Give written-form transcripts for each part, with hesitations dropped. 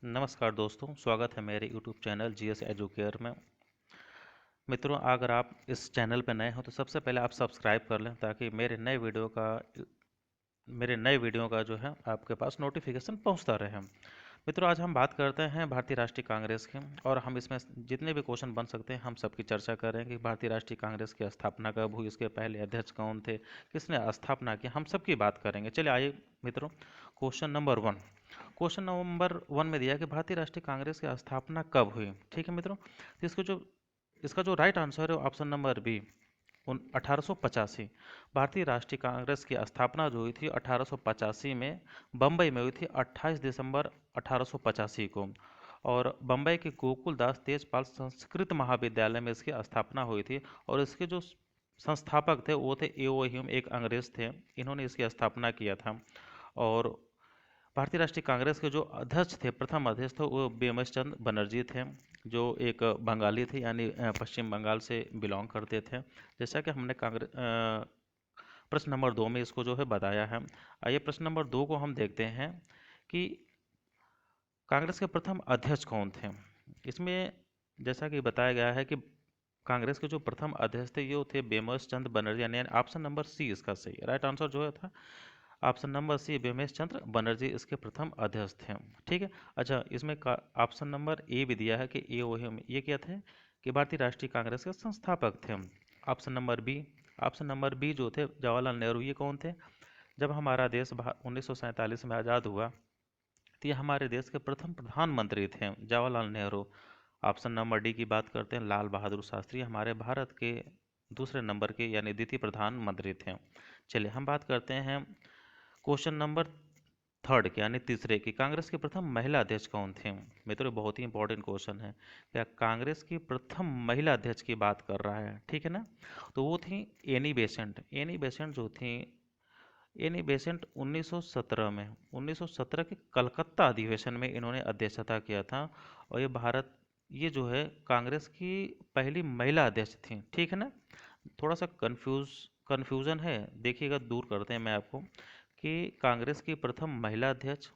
नमस्कार दोस्तों, स्वागत है मेरे YouTube चैनल जीएस एजुकेयर में। मित्रों, अगर आप इस चैनल पर नए हो तो सबसे पहले आप सब्सक्राइब कर लें ताकि मेरे नए वीडियो का जो है आपके पास नोटिफिकेशन पहुंचता रहे। मित्रों, आज हम बात करते हैं भारतीय राष्ट्रीय कांग्रेस की और हम इसमें जितने भी क्वेश्चन बन सकते हैं हम सबकी चर्चा करेंगे। भारतीय राष्ट्रीय कांग्रेस की स्थापना कब हुई, इसके पहले अध्यक्ष कौन थे, किसने स्थापना की, हम सबकी बात करेंगे। चलिए आइए मित्रों, question number one. Question number one में दिया है कि भारतीय राष्ट्रीय कांग्रेस की स्थापना कब हुई। ठीक है मित्रों, तो इसका जो राइट आंसर है ऑप्शन नंबर बी, 1885। भारतीय राष्ट्रीय कांग्रेस की स्थापना जो हुई थी 1885 में बम्बई में हुई थी, 28 दिसंबर 1885 को। और बम्बई के गोकुल दास तेजपाल संस्कृत महाविद्यालय में इसकी स्थापना हुई थी। और इसके जो संस्थापक थे वो थे एओ ह्यूम, एक अंग्रेज थे, इन्होंने इसकी स्थापना किया था। और भारतीय राष्ट्रीय कांग्रेस के जो अध्यक्ष थे, प्रथम अध्यक्ष थे, वो बीएमएस चंद्र बनर्जी थे, जो एक बंगाली थे, यानी पश्चिम बंगाल से बिलोंग करते थे। जैसा कि हमने कांग्रेस प्रश्न नंबर दो में इसको जो है बताया है। आइए प्रश्न नंबर दो को हम देखते हैं कि कांग्रेस के प्रथम अध्यक्ष कौन थे। इसमें जैसा कि बताया गया है कि कांग्रेस के जो प्रथम अध्यक्ष थे ये थे बेमस चंद्र बनर्जी, यानी ऑप्शन नंबर सी इसका सही राइट आंसर जो है था ऑप्शन नंबर सी, बेमेश चंद्र बनर्जी इसके प्रथम अध्यक्ष थे। ठीक है। अच्छा, इसमें ऑप्शन नंबर ए भी दिया है कि ए ओ एम, ये क्या थे कि भारतीय राष्ट्रीय कांग्रेस के संस्थापक थे। ऑप्शन नंबर बी जो थे जवाहरलाल नेहरू, ये कौन थे? जब हमारा देश 1947 में आज़ाद हुआ तो ये हमारे देश के प्रथम प्रधानमंत्री थे Jawaharlal Nehru. Option number D की बात करते हैं, लाल बहादुर शास्त्री हमारे भारत के दूसरे नंबर के यानी द्वितीय प्रधानमंत्री थे। चलिए हम बात करते हैं क्वेश्चन नंबर थर्ड के यानी तीसरे की, कांग्रेस के प्रथम महिला अध्यक्ष कौन थे। मित्रों, बहुत ही इंपॉर्टेंट क्वेश्चन है। क्या कांग्रेस की प्रथम महिला अध्यक्ष की बात कर रहा है? ठीक है ना। तो वो थी एनी बेसेंट। एनी बेसेंट जो थी, एनी बेसेंट 1917 के कलकत्ता अधिवेशन में इन्होंने अध्यक्षता किया था। और ये जो है कांग्रेस की पहली महिला अध्यक्ष थी। ठीक है ना। थोड़ा सा कन्फ्यूज़न है, देखिएगा, दूर करते हैं मैं आपको कि कांग्रेस की प्रथम महिला अध्यक्ष,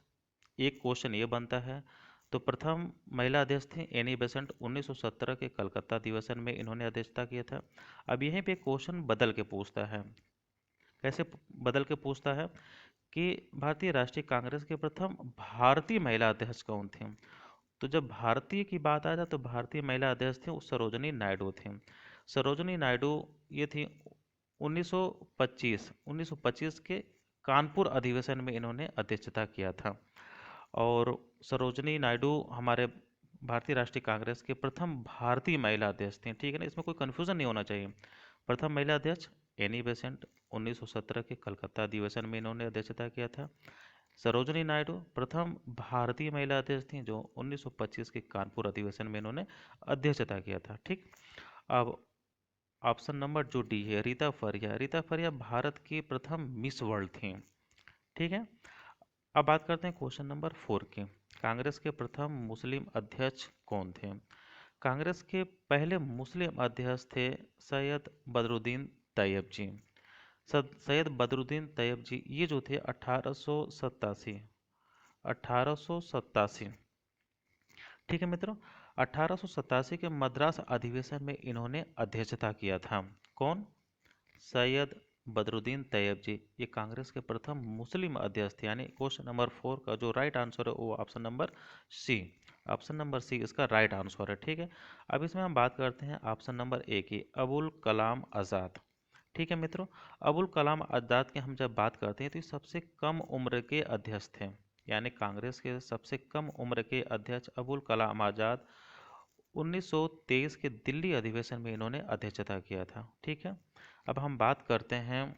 एक क्वेश्चन ये बनता है। तो प्रथम महिला अध्यक्ष थी एनी बेसेंट, 1917 के कलकत्ता अधिवेशन में इन्होंने अध्यक्षता किया था। अब यहीं पे क्वेश्चन बदल के पूछता है। कैसे बदल के पूछता है कि भारतीय राष्ट्रीय कांग्रेस के प्रथम भारतीय महिला अध्यक्ष कौन थी। तो जब भारतीय की बात आ जाए तो भारतीय महिला अध्यक्ष थी सरोजनी नायडू थी। सरोजनी नायडू ये थी 1925 के कानपुर अधिवेशन में इन्होंने अध्यक्षता किया था। और सरोजनी नायडू हमारे भारतीय राष्ट्रीय कांग्रेस के प्रथम भारतीय महिला अध्यक्ष थी। ठीक है ना, इसमें कोई कन्फ्यूज़न नहीं होना चाहिए। प्रथम महिला अध्यक्ष एनी बेसेंट, 1917 के कलकत्ता अधिवेशन में इन्होंने अध्यक्षता किया था। सरोजनी नायडू प्रथम भारतीय महिला अध्यक्ष थी जो 1925 के कानपुर अधिवेशन में इन्होंने अध्यक्षता किया था। ठीक। अब ऑप्शन नंबर जो डी है, रीता फरिया, रीता फरिया भारत की प्रथम मिस वर्ल्ड थी। ठीक है। अब बात करते हैं क्वेश्चन नंबर फोर की, कांग्रेस के प्रथम मुस्लिम अध्यक्ष कौन थे। कांग्रेस के पहले मुस्लिम अध्यक्ष थे सैयद बदरुद्दीन तैयब जी। सैयद बदरुद्दीन तैयब जी ये जो थे 1887। ठीक है मित्रों, 1887 के मद्रास अधिवेशन में इन्होंने अध्यक्षता किया था। कौन? सैयद बदरुद्दीन तैयब जी, ये कांग्रेस के प्रथम मुस्लिम अध्यक्ष थे। यानी क्वेश्चन नंबर फोर का जो राइट आंसर है वो option number C, option number C इसका राइट आंसर है। ठीक है। अब इसमें हम बात करते हैं ऑप्शन नंबर ए की, अबुल कलाम आज़ाद। ठीक है मित्रों, अबुल कलाम आज़ाद की हम जब बात करते हैं तो ये सबसे कम उम्र के अध्यक्ष थे। यानी कांग्रेस के सबसे कम उम्र के अध्यक्ष अबुल कलाम आज़ाद 1923 के दिल्ली अधिवेशन में इन्होंने अध्यक्षता किया था। ठीक है। अब हम बात करते हैं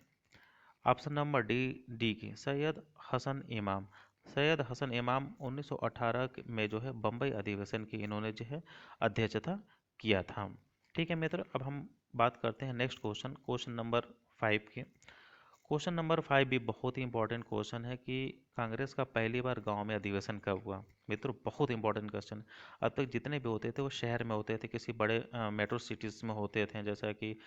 ऑप्शन नंबर डी डी की, सैयद हसन इमाम। सैयद हसन इमाम 1918 में जो है बम्बई अधिवेशन की इन्होंने जो है अध्यक्षता किया था। ठीक है मित्र, अब हम बात करते हैं next question, question number five की। क्वेश्चन नंबर फाइव भी बहुत ही इंपॉर्टेंट क्वेश्चन है कि कांग्रेस का पहली बार गांव में अधिवेशन कब हुआ। मित्रों, बहुत इंपॉर्टेंट क्वेश्चन। अब तक जितने भी होते थे वो शहर में होते थे, किसी बड़े मेट्रो सिटीज़ में होते थे, जैसा कि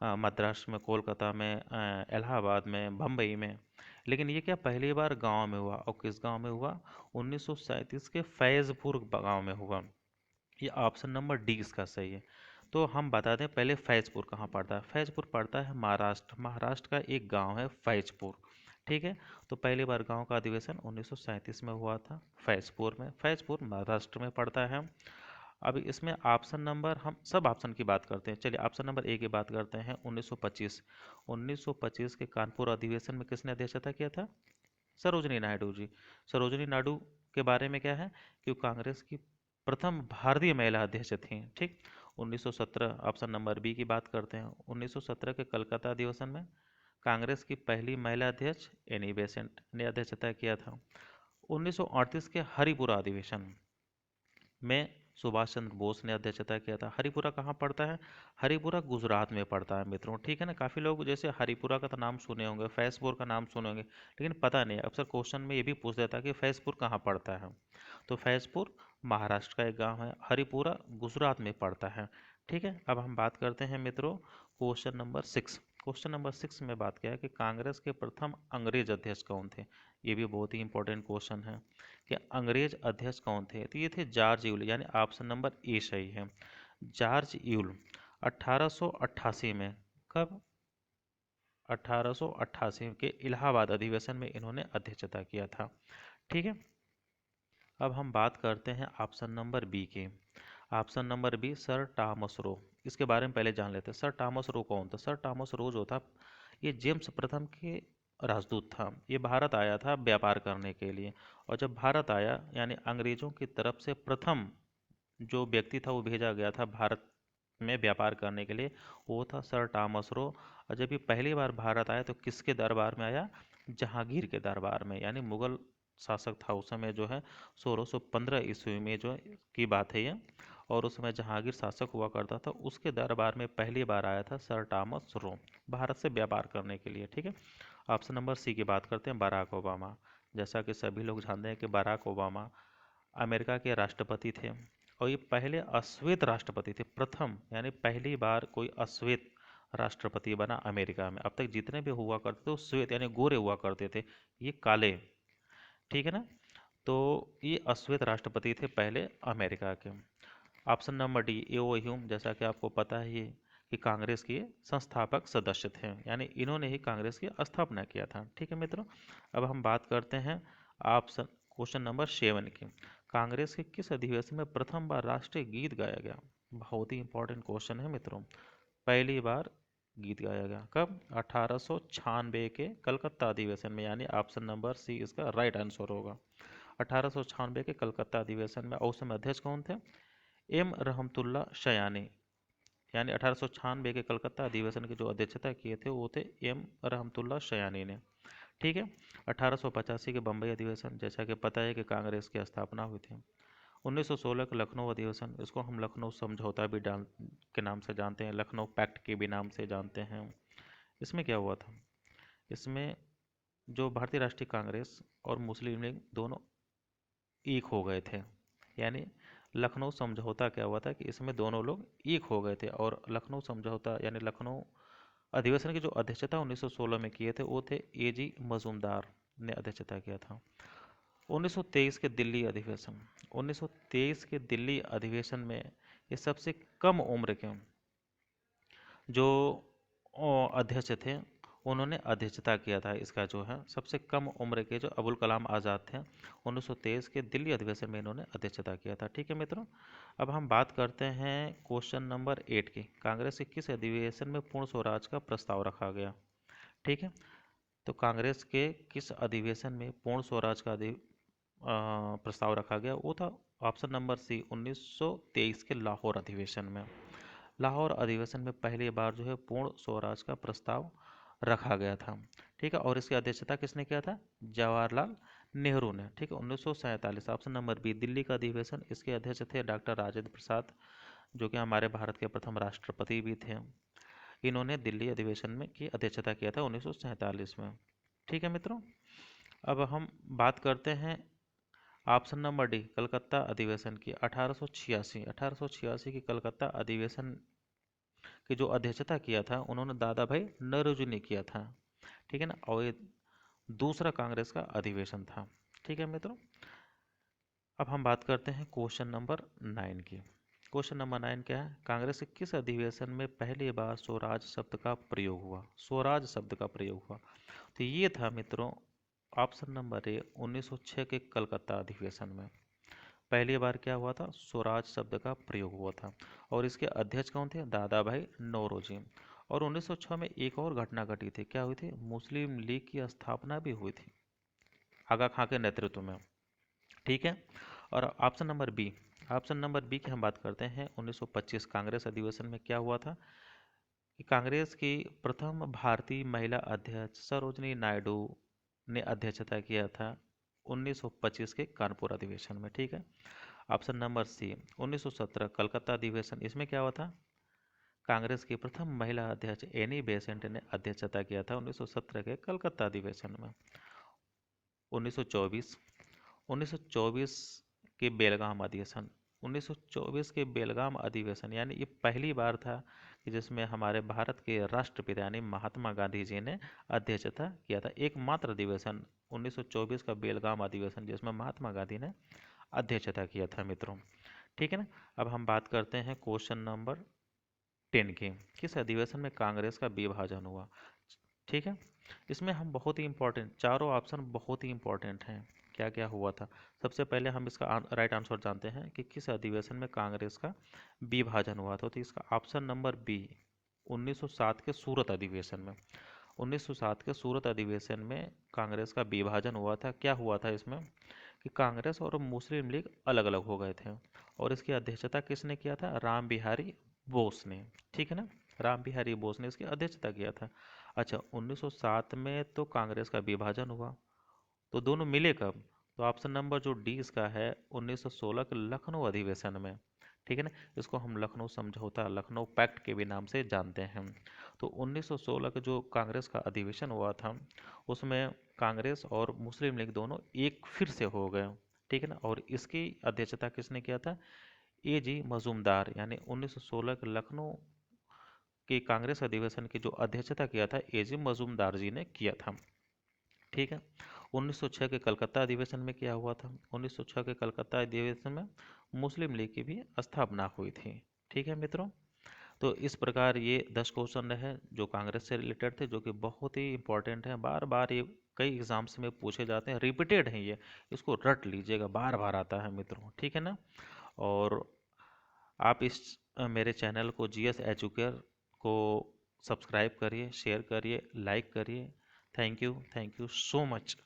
मद्रास में, कोलकाता में, इलाहाबाद में, बम्बई में। लेकिन ये क्या पहली बार गांव में हुआ, और किस गांव में हुआ? 1937 के फैजपुर गांव में हुआ। ये ऑप्शन नंबर डी इसका सही है। तो हम बता दें पहले फैजपुर कहाँ पड़ता है। फैजपुर पड़ता है महाराष्ट्र, महाराष्ट्र का एक गांव है फैजपुर। ठीक है। तो पहली बार गांव का अधिवेशन 1937 में हुआ था फैजपुर में। फैजपुर महाराष्ट्र में पड़ता है। अब इसमें ऑप्शन नंबर, हम सब ऑप्शन की बात करते हैं, चलिए ऑप्शन नंबर ए की बात करते हैं। 1925, 1925 के कानपुर अधिवेशन में किसने अध्यक्षता किया था? सरोजनी नायडू जी। सरोजनी नायडू के बारे में क्या है कि वो कांग्रेस की प्रथम भारतीय महिला अध्यक्ष थी। ठीक। 1917 ऑप्शन नंबर बी की बात करते हैं। 1917 के कलकत्ता अधिवेशन में कांग्रेस की पहली महिला अध्यक्ष एनी बेसेंट ने अध्यक्षता किया था। 1938 के हरिपुरा अधिवेशन में सुभाष चंद्र बोस ने अध्यक्षता किया था। हरिपुरा कहाँ पड़ता है? हरिपुरा गुजरात में पड़ता है मित्रों। ठीक है ना। काफ़ी लोग जैसे हरिपुरा का तो नाम सुने होंगे, फैजपुर का नाम सुने होंगे, लेकिन पता नहीं। अक्सर क्वेश्चन में ये भी पूछ देता है कि फैजपुर कहाँ पड़ता है। तो फैजपुर महाराष्ट्र का एक गांव है, हरिपुरा गुजरात में पड़ता है। ठीक है। अब हम बात करते हैं मित्रों क्वेश्चन नंबर 6। क्वेश्चन नंबर 6 में बात किया है कि कांग्रेस के प्रथम अंग्रेज अध्यक्ष कौन थे। ये भी बहुत ही इंपॉर्टेंट क्वेश्चन है कि अंग्रेज अध्यक्ष कौन थे। तो ये थे जॉर्ज यूल, यानी ऑप्शन नंबर ए सही है। जॉर्ज यूल 1888 में, कब? 1888 के इलाहाबाद अधिवेशन में इन्होंने अध्यक्षता किया था। ठीक है। अब हम बात करते हैं ऑप्शन नंबर बी की। Option number B sir Thomas Roe. इसके बारे में पहले जान लेते हैं। सर टॉमस रो कौन था? सर टॉमस रो जो था, ये जेम्स प्रथम के राजदूत था। ये भारत आया था व्यापार करने के लिए, और जब भारत आया यानी अंग्रेजों की तरफ से प्रथम जो व्यक्ति था वो भेजा गया था भारत में व्यापार करने के लिए, वो था सर टॉमस रो। और जब ये पहली बार भारत आया तो किसके दरबार में आया? जहांगीर के दरबार में, यानी मुगल शासक था उस समय जो है 1615 ईस्वी में जो की बात है ये। और उस समय जहांगीर शासक हुआ करता था, उसके दरबार में पहली बार आया था सर टॉमस रो भारत से व्यापार करने के लिए। ठीक है। ऑप्शन नंबर सी की बात करते हैं, बराक ओबामा। जैसा कि सभी लोग जानते हैं कि बराक ओबामा अमेरिका के राष्ट्रपति थे, और ये पहले अश्वेत राष्ट्रपति थे, प्रथम यानी पहली बार कोई अश्वेत राष्ट्रपति बना अमेरिका में। अब तक जितने भी हुआ करते थे वो श्वेत यानी गोरे हुआ करते थे, ये काले। ठीक है ना। तो ये अश्वेत राष्ट्रपति थे पहले अमेरिका के। ऑप्शन नंबर डी एओ ह्यूम, जैसा कि आपको पता है ये कि कांग्रेस के संस्थापक सदस्य थे, यानी इन्होंने ही कांग्रेस की स्थापना किया था। ठीक है मित्रों। अब हम बात करते हैं ऑप्शन क्वेश्चन नंबर 7 की। कांग्रेस के किस अधिवेशन में प्रथम बार राष्ट्रीय गीत गाया गया? बहुत ही इंपॉर्टेंट क्वेश्चन है मित्रों। पहली बार गीत गाया गया कब? 1896 के कलकत्ता अधिवेशन में, यानी ऑप्शन नंबर सी इसका राइट आंसर होगा। 1896 के कलकत्ता अधिवेशन में, और उस समय अध्यक्ष कौन थे? एम रहमतुल्ला शयानी। यानी 1896 के कलकत्ता अधिवेशन की जो अध्यक्षता किए थे वो थे एम रहमतुल्ला शयानी ने। ठीक है। 1885 के बम्बई अधिवेशन, जैसा कि पता है कि कांग्रेस की स्थापना हुई थी। 1916 का लखनऊ अधिवेशन, इसको हम लखनऊ समझौता भी डाल के नाम से जानते हैं, लखनऊ पैक्ट के भी नाम से जानते हैं। इसमें क्या हुआ था? इसमें जो भारतीय राष्ट्रीय कांग्रेस और मुस्लिम लीग दोनों एक हो गए थे। यानी लखनऊ समझौता क्या हुआ था कि इसमें दोनों लोग एक हो गए थे, और लखनऊ समझौता यानी लखनऊ अधिवेशन की जो अध्यक्षता 1916 में किए थे वो थे एजी मजूमदार ने अध्यक्षता किया था। 1923 के दिल्ली अधिवेशन, 1923 के दिल्ली अधिवेशन में ये सबसे कम उम्र के जो अध्यक्ष थे उन्होंने अध्यक्षता किया था। इसका जो है सबसे कम उम्र के जो अबुल कलाम आज़ाद थे, 1923 के दिल्ली अधिवेशन में इन्होंने अध्यक्षता किया था। ठीक है मित्रों। अब हम बात करते हैं क्वेश्चन नंबर 8 की। कांग्रेस के किस अधिवेशन में पूर्ण स्वराज का प्रस्ताव रखा गया? ठीक है। तो कांग्रेस के किस अधिवेशन में पूर्ण स्वराज का प्रस्ताव रखा गया? वो था ऑप्शन नंबर सी 1923 के लाहौर अधिवेशन में। लाहौर अधिवेशन में पहली बार जो है पूर्ण स्वराज का प्रस्ताव रखा गया था। ठीक है। और इसकी अध्यक्षता किसने किया था? जवाहरलाल नेहरू ने। ठीक है। 1947 ऑप्शन नंबर बी दिल्ली का अधिवेशन, इसके अध्यक्ष थे डॉक्टर राजेंद्र प्रसाद, जो कि हमारे भारत के प्रथम राष्ट्रपति भी थे। इन्होंने दिल्ली अधिवेशन में की अध्यक्षता किया था 1947 में। ठीक है मित्रों। अब हम बात करते हैं ऑप्शन नंबर डी कलकत्ता अधिवेशन की। 1886 की कलकत्ता अधिवेशन की जो अध्यक्षता किया था उन्होंने दादा भाई नौरोजी ने किया था। ठीक है ना। और ये दूसरा कांग्रेस का अधिवेशन था। ठीक है मित्रों, अब हम बात करते हैं क्वेश्चन नंबर 9 की। क्वेश्चन नंबर 9 क्या है? कांग्रेस के किस अधिवेशन में पहली बार स्वराज शब्द का प्रयोग हुआ? स्वराज शब्द का प्रयोग हुआ, तो ये था मित्रों ऑप्शन नंबर ए 1906 के कलकत्ता अधिवेशन में पहली बार क्या हुआ था? स्वराज शब्द का प्रयोग हुआ था। और इसके अध्यक्ष कौन थे? दादा भाई नौरोजी। और 1906 में एक और घटना घटी थी, क्या हुई थी? मुस्लिम लीग की स्थापना भी हुई थी आगा खां के नेतृत्व में। ठीक है, और ऑप्शन नंबर बी की हम बात करते हैं। 1925 कांग्रेस अधिवेशन में क्या हुआ था कि कांग्रेस की प्रथम भारतीय महिला अध्यक्ष सरोजनी नायडू ने अध्यक्षता किया था 1925 के कानपुर अधिवेशन में। ठीक है, ऑप्शन नंबर सी 1917 कलकत्ता अधिवेशन, इसमें क्या हुआ था? कांग्रेस की प्रथम महिला अध्यक्ष एनी बेसेंट ने अध्यक्षता किया था 1917 के कलकत्ता अधिवेशन में। 1924 1924 के बेलगाम अधिवेशन, 1924 के बेलगाम अधिवेशन यानी ये पहली बार था कि जिसमें हमारे भारत के राष्ट्रपिता यानी महात्मा गांधी जी ने अध्यक्षता किया था। एकमात्र अधिवेशन 1924 का बेलगाम अधिवेशन जिसमें महात्मा गांधी ने अध्यक्षता किया था मित्रों। ठीक है ना, अब हम बात करते हैं क्वेश्चन नंबर 10 की। किस अधिवेशन में कांग्रेस का विभाजन हुआ? ठीक है, इसमें हम बहुत ही इंपॉर्टेंट, चारों ऑप्शन बहुत ही इंपॉर्टेंट हैं। क्या क्या हुआ था? सबसे पहले हम इसका राइट आंसर जानते हैं कि किस अधिवेशन में कांग्रेस का विभाजन हुआ था, तो इसका ऑप्शन नंबर बी 1907 के सूरत अधिवेशन में। 1907 के सूरत अधिवेशन में कांग्रेस का विभाजन हुआ था। क्या हुआ था इसमें कि कांग्रेस और मुस्लिम लीग अलग अलग हो गए थे, और इसकी अध्यक्षता किसने किया था? राम बिहारी बोस ने। ठीक है ना, राम बिहारी बोस ने इसकी अध्यक्षता किया था। अच्छा, 1907 में तो कांग्रेस का विभाजन हुआ, तो दोनों मिले कब? तो ऑप्शन नंबर जो डी इसका है 1916 के लखनऊ अधिवेशन में। ठीक है ना, इसको हम लखनऊ समझौता, लखनऊ पैक्ट के भी नाम से जानते हैं। तो 1916 का जो कांग्रेस का अधिवेशन हुआ था उसमें कांग्रेस और मुस्लिम लीग दोनों एक फिर से हो गए। ठीक है ना, और इसकी अध्यक्षता किसने किया था? ए जी मजूमदार, यानी 1916 के लखनऊ के कांग्रेस अधिवेशन की जो अध्यक्षता किया था ए जी मजूमदार जी ने किया था। ठीक है, 1906 के कलकत्ता अधिवेशन में क्या हुआ था? 1906 के कलकत्ता अधिवेशन में मुस्लिम लीग की भी स्थापना हुई थी। ठीक है मित्रों, तो इस प्रकार ये 10 क्वेश्चन रहे जो कांग्रेस से रिलेटेड थे, जो कि बहुत ही इंपॉर्टेंट हैं। बार बार ये कई एग्जाम्स में पूछे जाते हैं, रिपीटेड हैं ये, इसको रट लीजिएगा, बार बार आता है मित्रों। ठीक है ना, और आप इस मेरे चैनल को जीएस एजुकेयर को सब्सक्राइब करिए, शेयर करिए, लाइक करिए। Thank you so much.